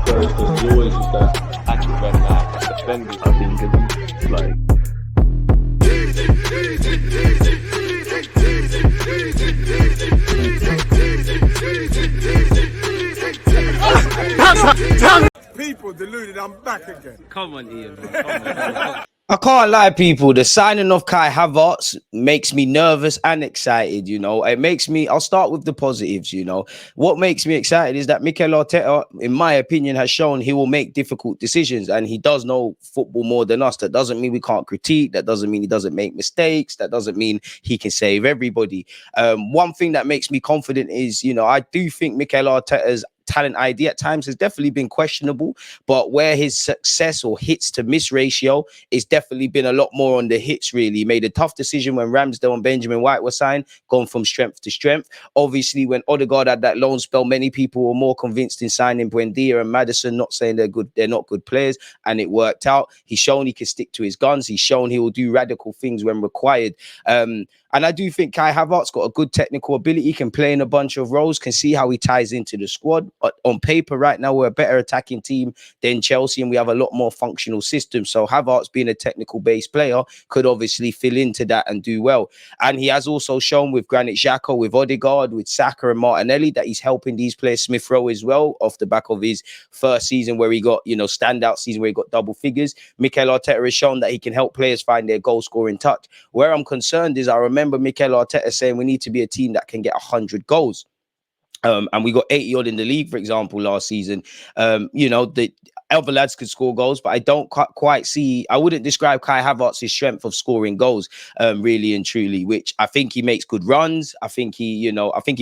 Because he always used to act when defending. I think it's like people deluded. I'm back again. Come on, Ian. Come on. I can't lie, people. The signing of Kai Havertz makes me nervous and excited, you know. It makes me, I'll start with the positives, you know. What makes me excited is that Mikel Arteta, in my opinion, has shown he will make difficult decisions and he does know football more than us. That doesn't mean we can't critique. That doesn't mean he doesn't make mistakes. That doesn't mean he can save everybody. One thing that makes me confident is, you know, I do think Mikel Arteta's talent ID at times has definitely been questionable, but where his success or hits to miss ratio is definitely been a lot more on the hits. Really, he made a tough decision when Ramsdale and Benjamin White were signed, gone from strength to strength. Obviously, when Odegaard had that loan spell, many people were more convinced in signing Buendia and Maddison. Not saying they're not good players, and it worked out. He's shown he can stick to his guns. He's shown he will do radical things when required. And I do think Kai Havertz got a good technical ability, can play in a bunch of roles, can see how he ties into the squad. But on paper, right now, we're a better attacking team than Chelsea, and we have a lot more functional systems. So Havertz, being a technical-based player, could obviously fill into that and do well. And he has also shown with Granit Xhaka, with Odegaard, with Saka and Martinelli that he's helping these players, Smith Rowe as well, off the back of his first season where he got, you know, standout season where he got double figures. Mikel Arteta has shown that he can help players find their goal-scoring touch. Where I'm concerned is I remember Mikel Arteta saying we need to be a team that can get 100 goals. And we got 80 odd in the league, for example, last season. You know, the other lads could score goals, but I don't quite see, I wouldn't describe Kai Havertz's strength of scoring goals, really and truly, which I think he makes good runs. I think he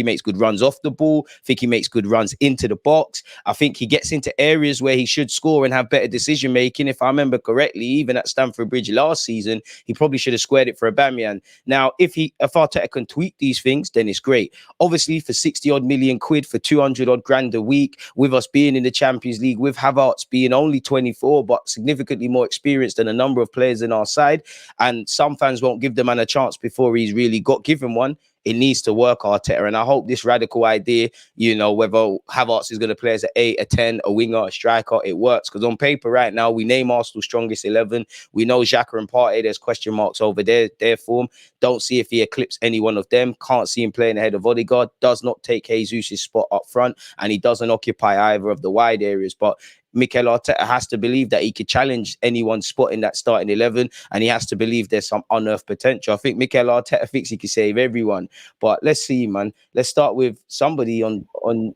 makes good runs off the ball. I think he makes good runs into the box. I think he gets into areas where he should score and have better decision making. If I remember correctly, even at Stamford Bridge last season, he probably should have squared it for Aubameyang. Now, if Arteta can tweak these things, then it's great. Obviously, for 60 odd million quid, for 200 odd grand a week, with us being in the Champions League, with Havertz being only 24 but significantly more experienced than a number of players in our side, and some fans won't give the man a chance before he's really got given one. It needs to work, Arteta, and I hope this radical idea, you know, whether Havertz is going to play as an 8, a 10, a winger, a striker, it works. Because on paper right now, we name Arsenal's strongest 11. We know Xhaka and Partey, there's question marks over their form. Don't see if he eclipses any one of them. Can't see him playing ahead of Odegaard. Does not take Jesus' spot up front, and he doesn't occupy either of the wide areas. But Mikel Arteta has to believe that he could challenge anyone's spot in that starting 11, and he has to believe there's some unearthed potential. I think Mikel Arteta thinks he can save everyone, but let's see, man. Let's start with somebody on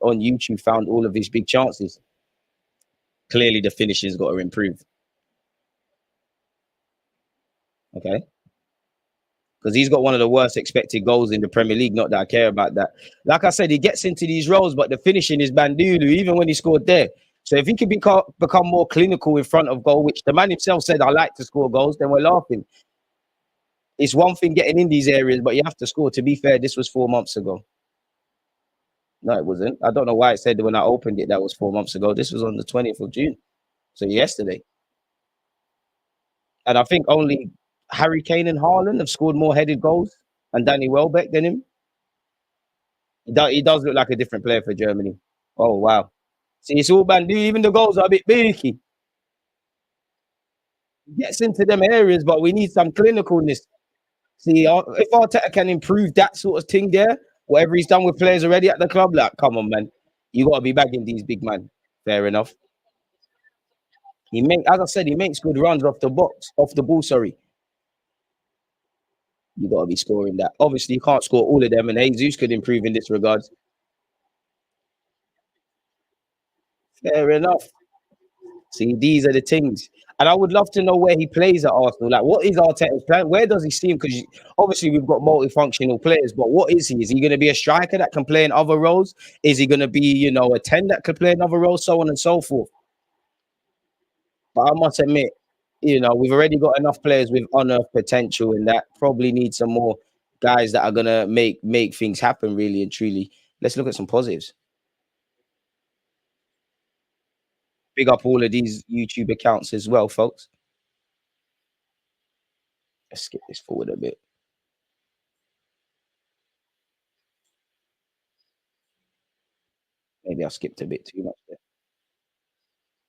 YouTube found all of his big chances. Clearly, the finishing's got to improve. Okay. Because he's got one of the worst expected goals in the Premier League. Not that I care about that. Like I said, he gets into these roles, but the finishing is bandulu, even when he scored there. So if he can become more clinical in front of goal, which the man himself said, I like to score goals, then we're laughing. It's one thing getting in these areas, but you have to score. To be fair, this was 4 months ago. No, it wasn't. I don't know why it said when I opened it that was 4 months ago. This was on the 20th of June. So yesterday. And I think only Harry Kane and Haaland have scored more headed goals and Danny Welbeck than him. He does look like a different player for Germany. Oh, wow. See, it's all bandy. Even the goals are a bit beaky. Gets into them areas, but we need some clinicalness. See, if Arteta can improve that sort of thing there, whatever he's done with players already at the club, like, come on, man. You got to be bagging these big man. Fair enough. As I said, he makes good runs off the ball, sorry. You got to be scoring that. Obviously, you can't score all of them, and Jesus could improve in this regard. Fair enough. See, these are the things. And I would love to know where he plays at Arsenal. Like, what is Arteta's plan? Where does he see him? Because obviously we've got multifunctional players, but what is he? Is he going to be a striker that can play in other roles? Is he going to be, you know, a 10 that can play in other roles, so on and so forth? But I must admit, you know, we've already got enough players with unearthed potential, and that probably need some more guys that are going to make things happen, really and truly. Let's look at some positives. Big up all of these YouTube accounts as well, folks. Let's skip this forward a bit. Maybe I skipped a bit too much there.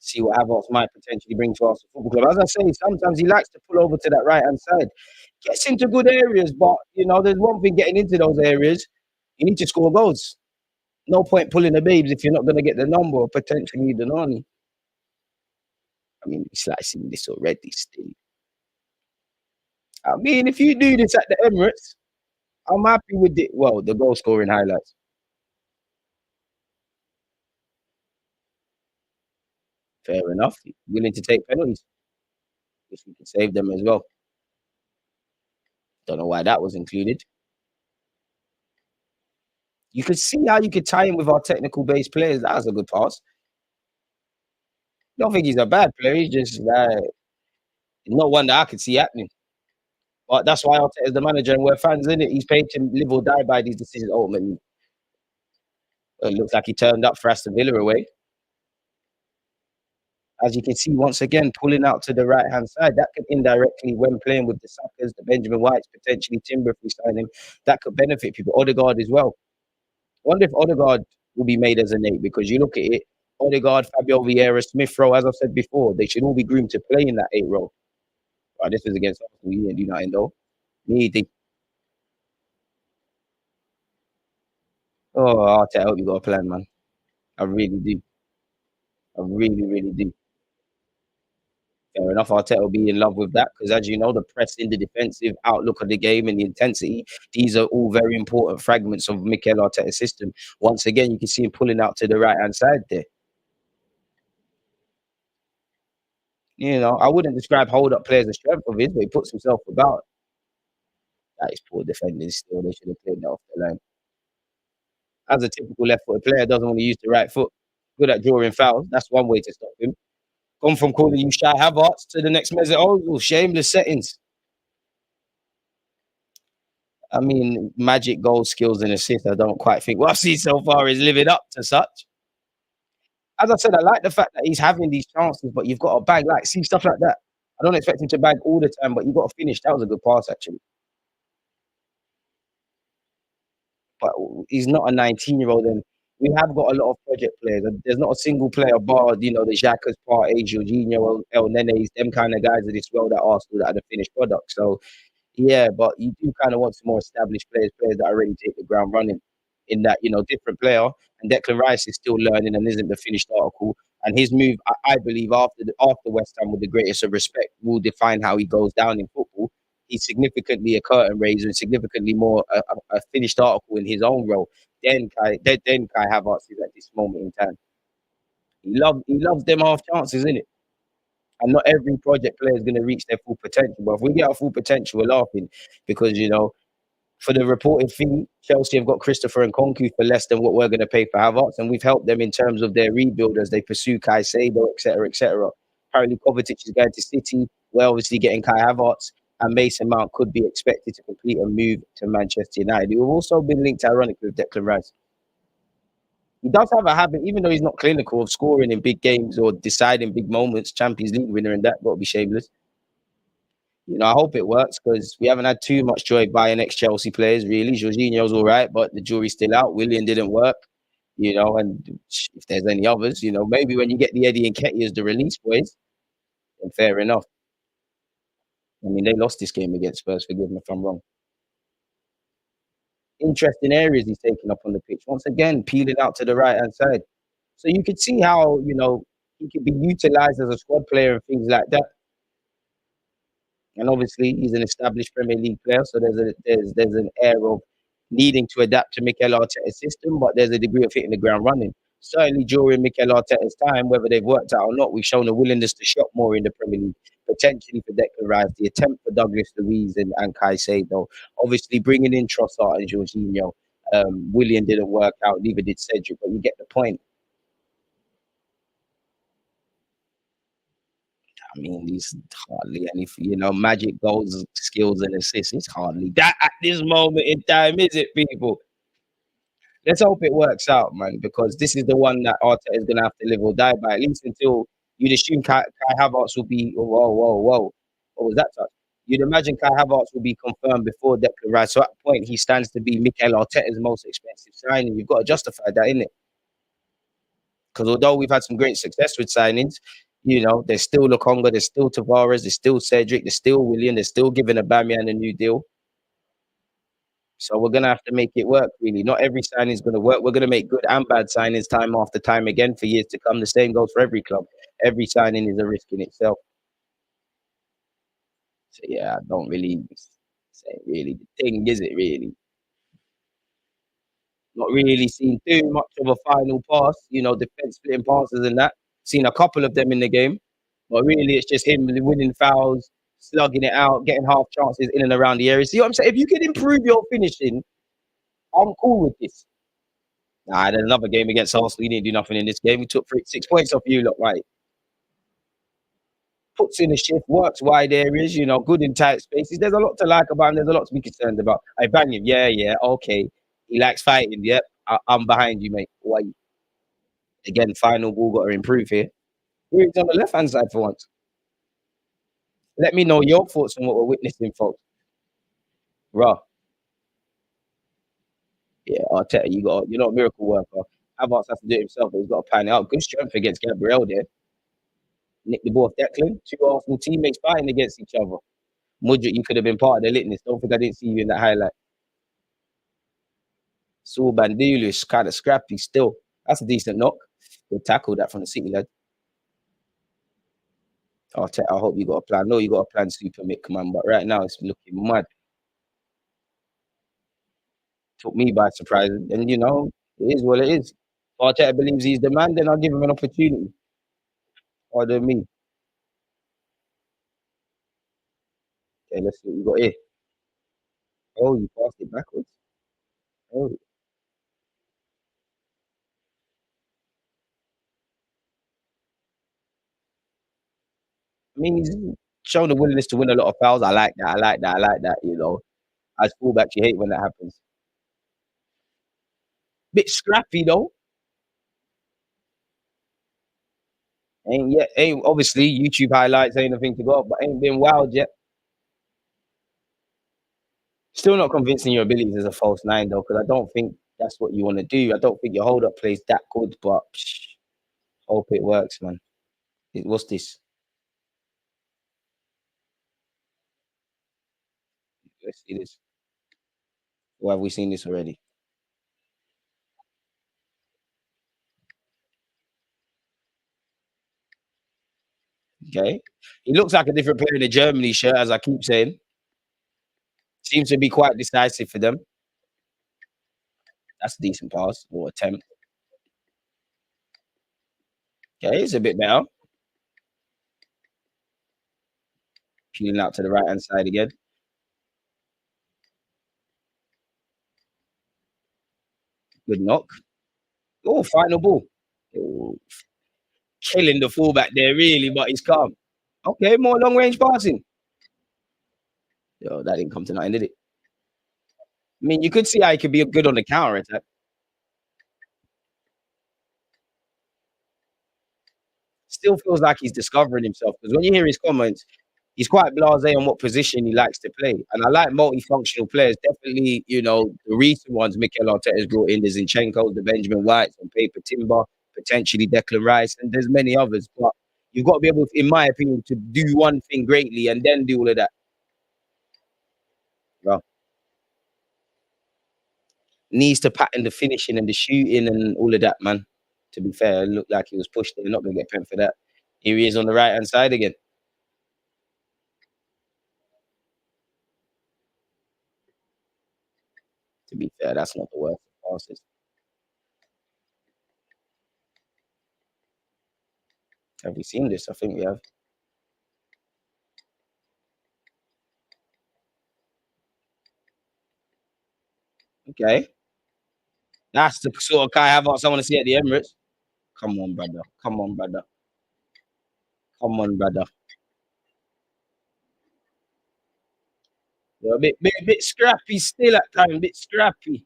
See what Havertz might potentially bring to Arsenal Football Club. As I say, sometimes he likes to pull over to that right hand side, gets into good areas, but there's one thing getting into those areas. You need to score goals. No point pulling the babes if you're not going to get the number or potentially the nani. I mean, we're slicing this already still. I mean, if you do this at the Emirates, I'm happy with it. Well, the goal scoring highlights. Fair enough. Willing to take penalties if we can save them as well. Don't know why that was included. You could see how you could tie in with our technical based players. That was a good pass. Don't think he's a bad player. He's just not one that I could see happening. But that's why I'll as the manager and we're fans in it. He's paid to live or die by these decisions ultimately. It looks like he turned up for Aston Villa away. As you can see, once again, pulling out to the right-hand side. That could indirectly, when playing with the Sakas, the Benjamin Whites, potentially Timber if we sign him, that could benefit people. Odegaard as well. I wonder if Odegaard will be made as an 8 because you look at it, Odegaard, Fabio Vieira, Smith Rowe, as I've said before, they should all be groomed to play in that 8 role. Right, this is against Arsenal. You didn't do nothing though. I hope you got a plan, man. I really do. I really, really do. Fair enough. Arteta will be in love with that because, as you know, the pressing, the defensive outlook of the game, and the intensity, these are all very important fragments of Mikel Arteta's system. Once again, you can see him pulling out to the right hand side there. I wouldn't describe hold up players as a strength of his, but he puts himself about. That is poor defending still. They should have played that off the line. As a typical left footed player, doesn't want to use the right foot. Good at drawing fouls. That's one way to stop him. Gone from calling you shy Havertz to the next Mesut Ozil. Shameless settings. I mean, magic goal skills and assists. I don't quite think what I've seen so far is living up to such. As I said, I like the fact that he's having these chances, but you've got to bag see stuff like that. I don't expect him to bag all the time, but you've got to finish. That was a good pass, actually. But he's not a 19-year-old, and we have got a lot of project players. There's not a single player bar, the Xhakas, Partey, Jorginho, El Nenes, them kind of guys of this world at Arsenal that are the finished product. So yeah, but you do kind of want some more established players that are ready to hit the ground running in that, different player. And Declan Rice is still learning and isn't the finished article. And his move, I believe, after West Ham, with the greatest of respect, will define how he goes down in football. He's significantly a curtain raiser and significantly more a finished article in his own role. Then Kai Havertz is at this moment in time. He loves them half chances, isn't it? And not every project player is going to reach their full potential. But if we get our full potential, we're laughing because, for the reported fee, Chelsea have got Christopher and Nkunku for less than what we're going to pay for Havertz. And we've helped them in terms of their rebuild as they pursue Caicedo, etc., etc. Apparently, Kovacic is going to City. We're obviously getting Kai Havertz. And Mason Mount could be expected to complete a move to Manchester United. Who have also been linked, ironically, with Declan Rice. He does have a habit, even though he's not clinical, of scoring in big games or deciding big moments. Champions League winner and that, got to be shameless. I hope it works because we haven't had too much joy buying ex-Chelsea players, really. Jorginho's all right, but the jury's still out. Willian didn't work, and if there's any others, maybe when you get the Eddie and Ketty as the release boys, then fair enough. I mean, they lost this game against Spurs, forgive me if I'm wrong. Interesting areas he's taking up on the pitch. Once again, peeling out to the right-hand side. So you could see how, he could be utilised as a squad player and things like that. And obviously, he's an established Premier League player, so there's an air of needing to adapt to Mikel Arteta's system, but there's a degree of hitting the ground running. Certainly during Mikel Arteta's time, whether they've worked out or not, we've shown a willingness to shop more in the Premier League, potentially for Declan Rice, the attempt for Douglas Luiz and Caicedo, obviously bringing in Trossard and Jorginho. Willian didn't work out, neither did Cedric, but you get the point. I mean, these hardly any, magic goals, skills, and assists. It's hardly that at this moment in time, is it, people? Let's hope it works out, man, because this is the one that Arteta is going to have to live or die by, at least until you'd assume Kai Havertz will be, whoa. What was that touch? You'd imagine Kai Havertz will be confirmed before Declan Rice. So at that point, he stands to be Mikel Arteta's most expensive signing. You've got to justify that, innit? because although we've had some great success with signings, you know, there's still Lokonga, there's still Tavares, there's still Cedric, there's still William, there's still giving Aubameyang a new deal. So we're gonna have to make it work. Really, not every signing is gonna work. We're gonna make good and bad signings time after time again for years to come. The same goes for every club. Every signing is a risk in itself. So yeah, I don't really say really the thing, is it really? Not really seen too much of a final pass, you know, defense splitting passes and that. Seen a couple of them in the game, but really it's just him winning fouls, slugging it out, getting half chances in and around the area. See what I'm saying? If you can improve your finishing, I'm cool with this. Nah, then another game against Arsenal, we didn't do nothing in this game. We took 6 points off you, look, right? Puts in a shift, works wide areas, you know, good in tight spaces. There's a lot to like about him. There's a lot to be concerned about. I bang him, yeah, okay. He likes fighting, yep. I'm behind you, mate. Why? Again, final ball got to improve here. Here he's on the left hand side for once. Let me know your thoughts on what we're witnessing, folks. Raw. Yeah, Arteta, you're not a miracle worker. Havertz has to do it himself, but he's got to pan it out. Good strength against Gabriel there. Nick the ball off Declan. Two Arsenal teammates fighting against each other. Mudrik, you could have been part of the litness. Don't think I didn't see you in that highlight. Saul Bandoulius, kind of scrappy still. That's a decent knock. Good tackle that from the City lad. Arteta, I hope you got a plan. No, you got a plan, Super Mick, man. But right now it's looking mad. Took me by surprise. And you know, it is what it is. If Arteta believes he's the man, then I'll give him an opportunity. Pardon me. Okay, let's see what you got here. Oh, you passed it backwards. Oh, I mean, he's shown the willingness to win a lot of fouls. I like that. I like that. I like that. You know, as fullbacks, you hate when that happens. Bit scrappy though. Ain't yet. Ain't obviously YouTube highlights ain't nothing to go off, but ain't been wild yet. Still not convincing your abilities as a false nine though, because I don't think that's what you want to do. I don't think your hold up plays that good, but hope it works, man. What's this? Let's see this. Or have we seen this already? Okay. He looks like a different player in the Germany shirt, as I keep saying. Seems to be quite decisive for them. That's a decent pass or attempt. Okay, it's a bit better. Peeling out to the right hand side again. Good knock. Oh, final ball. Oh, killing the fullback there, really, but he's calm. Okay, more long range passing. Yo, that didn't come to nothing, did it? I mean, you could see how he could be good on the counter attack. Still feels like he's discovering himself because when you hear his comments, he's quite blasé on what position he likes to play. And I like multifunctional players. Definitely, you know, the recent ones Mikel Arteta's brought in, the Zinchenko, the Benjamin Whites, on paper Timber, potentially Declan Rice, and there's many others. But you've got to be able, in my opinion, to do one thing greatly and then do all of that. Well, needs to pattern the finishing and the shooting and all of that, man. To be fair, it looked like he was pushed there. Not going to get pent for that. Here he is on the right hand side again. To be fair, that's not the worst of passes. Have we seen this? I think we have. Okay. That's the sort of Kai Havertz I want to see at the Emirates. Come on, brother. Come on, brother. Come on, brother. You're a bit scrappy still at times, a bit scrappy.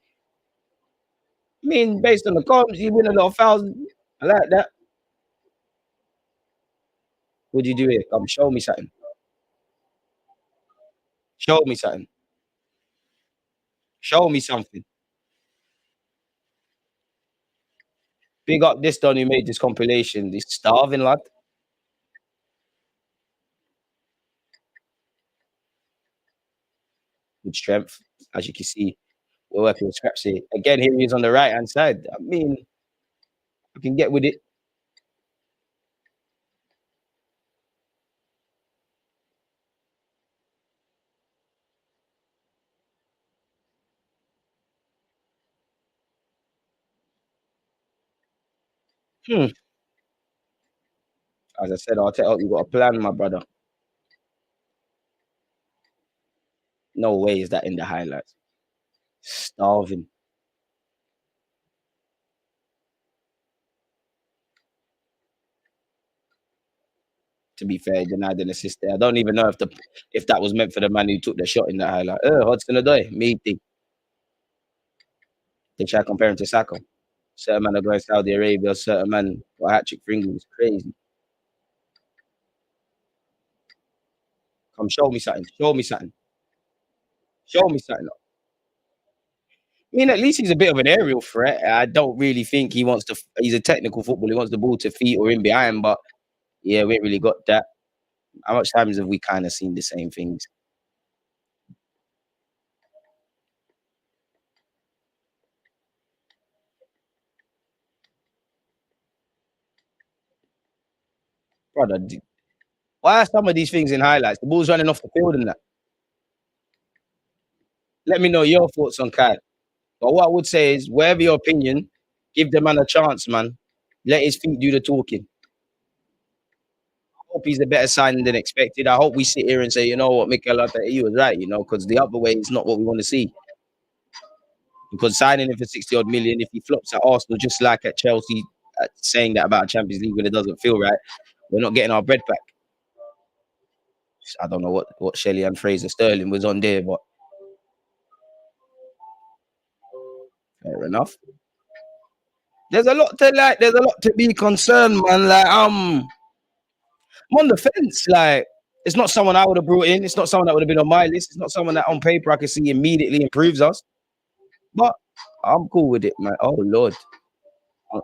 I mean, based on the comms, you win a lot of fouls. I like that. What do you do here? Come, show me something. Show me something. Show me something. Big up this Don who made this compilation. This starving lad. With strength, as you can see. We're working with scraps here. Again, here he is on the right hand side. I mean, I can get with it. Hmm. As I said, I'll tell you got a plan, my brother. No way is that in the highlights. Starving. To be fair, he denied an assist there. I don't even know if that was meant for the man who took the shot in the highlight. Hudson Odoi, me think. They try comparing to Saka. Certain man are going Saudi Arabia, certain man got a hat trick for England. It's crazy. Come show me something. Show me something. Show me something. I mean, at least he's a bit of an aerial threat. I don't really think he wants to. He's a technical footballer. He wants the ball to feet or in behind. But yeah, we ain't really got that. How much times have we kind of seen the same things? Brother, why are some of these things in highlights? The ball's running off the field and that. Let me know your thoughts on Kai. But what I would say is, whatever your opinion, give the man a chance, man. Let his feet do the talking. I hope he's a better signing than expected. I hope we sit here and say, you know what, Mikel Arteta, he was right, because the other way is not what we want to see. Because signing him for 60 odd million, if he flops at Arsenal, just like at Chelsea, saying that about Champions League when it doesn't feel right, we're not getting our bread back. I don't know what Shelley and Fraser Sterling was on there, but fair enough. There's a lot to like. There's a lot to be concerned, man. Like I'm on the fence. Like it's not someone I would have brought in. It's not someone that would have been on my list. It's not someone that on paper I can see immediately improves us. But I'm cool with it, man. Oh Lord,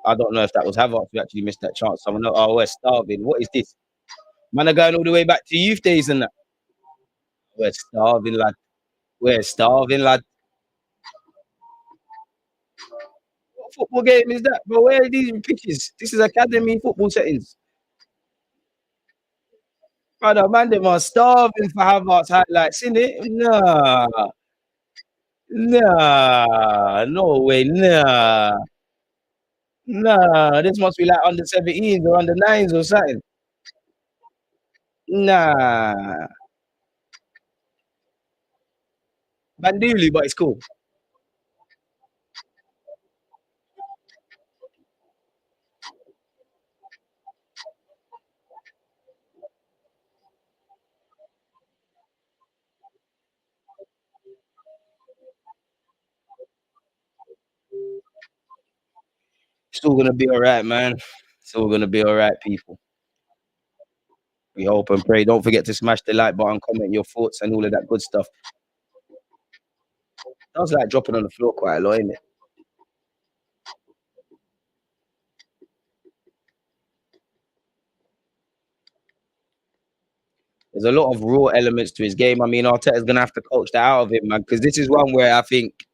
I don't know if that was Havertz who actually missed that chance. Someone else, we're starving. What is this? Man are going all the way back to youth days and that. We're starving, lad. We're starving, lad. What football game is that, bro? Where are these pitches? This is academy football settings. Brother, man, them are starving for Havertz highlights, innit? Nah, nah, no way, nah, nah. This must be like under 17s or under 9s or something. Nah, Banduli, but it's cool. It's all gonna be all right, man. It's all gonna be all right, people. We hope and pray. Don't forget to smash the like button, comment your thoughts, and all of that good stuff. That was like dropping on the floor quite a lot, innit? There's a lot of raw elements to his game. I mean, Arteta's gonna have to coach that out of him, man, because this is one where I think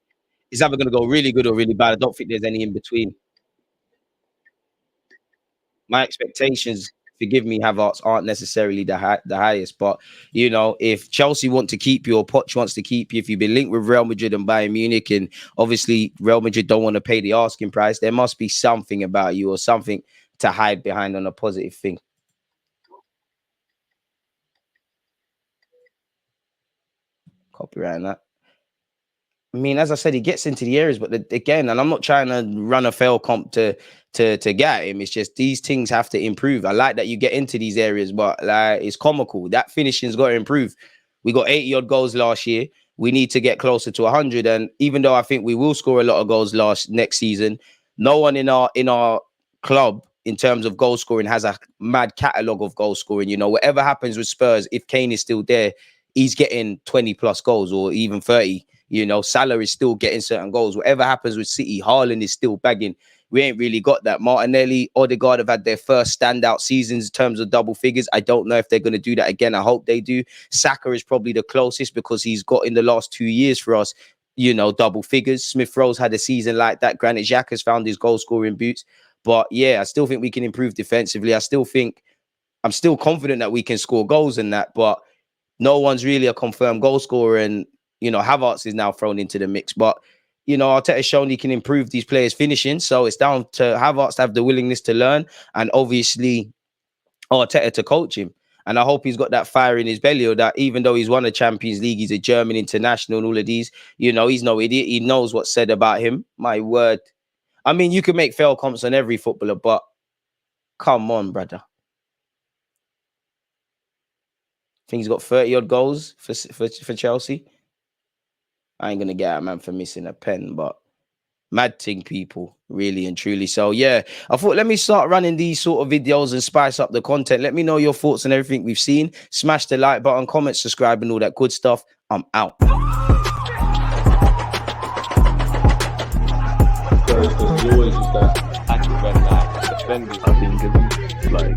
it's either gonna go really good or really bad. I don't think there's any in between. My expectations, forgive me, Havertz, aren't necessarily the highest. But if Chelsea want to keep you or Poch wants to keep you, if you've been linked with Real Madrid and Bayern Munich, and obviously Real Madrid don't want to pay the asking price, there must be something about you or something to hide behind on a positive thing. Copyright that. I mean, as I said, he gets into the areas, but again, and I'm not trying to run a fail comp to get at him. It's just these things have to improve. I like that you get into these areas, but like it's comical. That finishing's got to improve. We got 80 odd goals last year. We need to get closer to 100. And even though I think we will score a lot of goals next season, no one in our club in terms of goal scoring has a mad catalogue of goal scoring. Whatever happens with Spurs, if Kane is still there, he's getting 20 plus goals or even 30. Salah is still getting certain goals. Whatever happens with City, Haaland is still bagging. we ain't really got that. Martinelli, Odegaard have had their first standout seasons in terms of double figures. I don't know if they're going to do that again. I hope they do. Saka is probably the closest because he's got in the last 2 years for us, you know, double figures. Smith-Rowe's had a season like that. Granit Xhaka has found his goal-scoring boots. But yeah, I still think we can improve defensively. I'm still confident that we can score goals and that, but no one's really a confirmed goal scorer. And, you know, Havertz is now thrown into the mix. But, you know, Arteta's shown he can improve these players' finishing. So it's down to Havertz to have the willingness to learn and obviously Arteta to coach him. And I hope he's got that fire in his belly, or that even though he's won a Champions League, he's a German international and all of these, you know, he's no idiot. He knows what's said about him. My word. I mean, you can make fail comps on every footballer, but come on, brother. I think he's got 30-odd goals for Chelsea. I ain't going to get at man for missing a pen, but mad thing, people, really and truly. So, yeah, I thought let me start running these sort of videos and spice up the content. Let me know your thoughts on everything we've seen. Smash the like button, comment, subscribe, and all that good stuff. I'm out. He always used to act very nice, defending. I think it's like